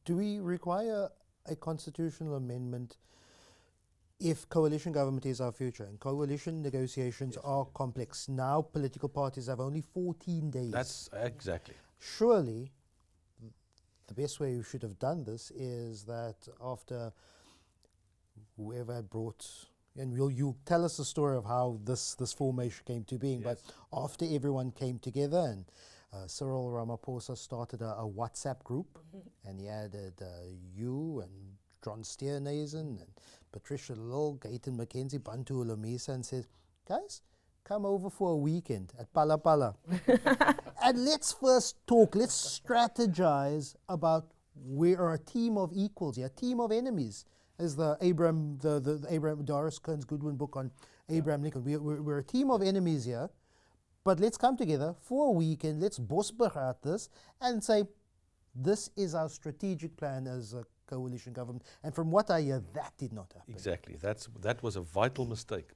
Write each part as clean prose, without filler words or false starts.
Do we require a constitutional amendment if coalition government is our future? And coalition negotiations are complex. Now political parties have only 14 days. That's exactly. Surely the best way you should have done this is that after whoever had brought, and you tell us the story of how this formation came to being, but after everyone came together and Cyril Ramaphosa started a WhatsApp group, and he added you and John Steenhuisen and Patricia Lill, Gayton McKenzie, Bantu Olomisa, and says, guys, come over for a weekend at Pala Pala. And let's first talk, let's strategize about we are a team of equals here, a team of enemies. As the Abraham Doris Kearns Goodwin book on Abraham Lincoln. We're a team of enemies here, but let's come together for a weekend, let's bosberaad this and say, this is our strategic plan as a coalition government. And from what I hear, that did not happen. Exactly. That was a vital mistake.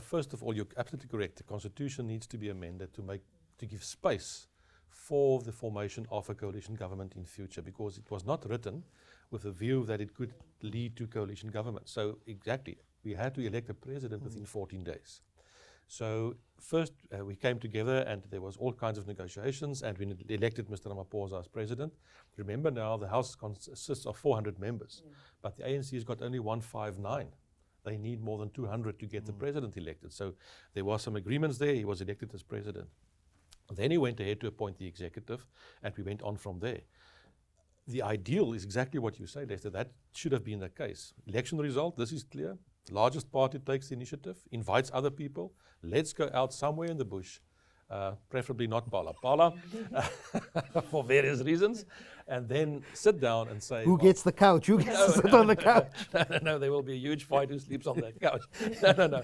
First of all, you're absolutely correct. The Constitution needs to be amended to give space for the formation of a coalition government in future, because it was not written with a view that it could lead to coalition government. So exactly, we had to elect a president within 14 days. So first we came together and there was all kinds of negotiations, and we elected Mr. Ramaphosa as president. Remember now the House consists of 400 members, but the ANC has got only 159. They need more than 200 to get the president elected. So there was some agreements there. He was elected as president. Then he went ahead to appoint the executive, and we went on from there. The ideal is exactly what you say, Lester. That should have been the case. Election result, this is clear. The largest party takes the initiative, invites other people. Let's go out somewhere in the bush, preferably not Pala Pala, for various reasons, and then sit down and say, who gets the couch? Who gets to sit on the couch? No, there will be a huge fight who sleeps on that couch. No.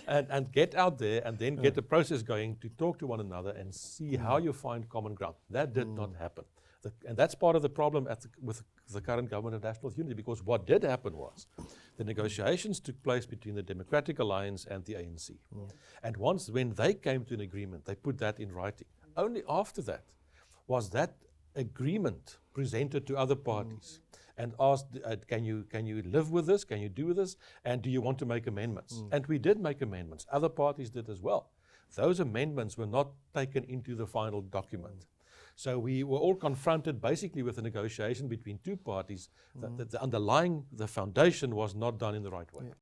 And get out there and then get the process going to talk to one another and see how you find common ground. That did not happen. And that's part of the problem with the current government of national unity, because what did happen was the negotiations took place between the Democratic Alliance and the ANC. And when they came to an agreement, they put that in writing. Only after that was that agreement presented to other parties and asked, can you live with this? Can you do this? And do you want to make amendments? And we did make amendments. Other parties did as well. Those amendments were not taken into the final document. So we were all confronted basically with a negotiation between two parties that the foundation was not done in the right way.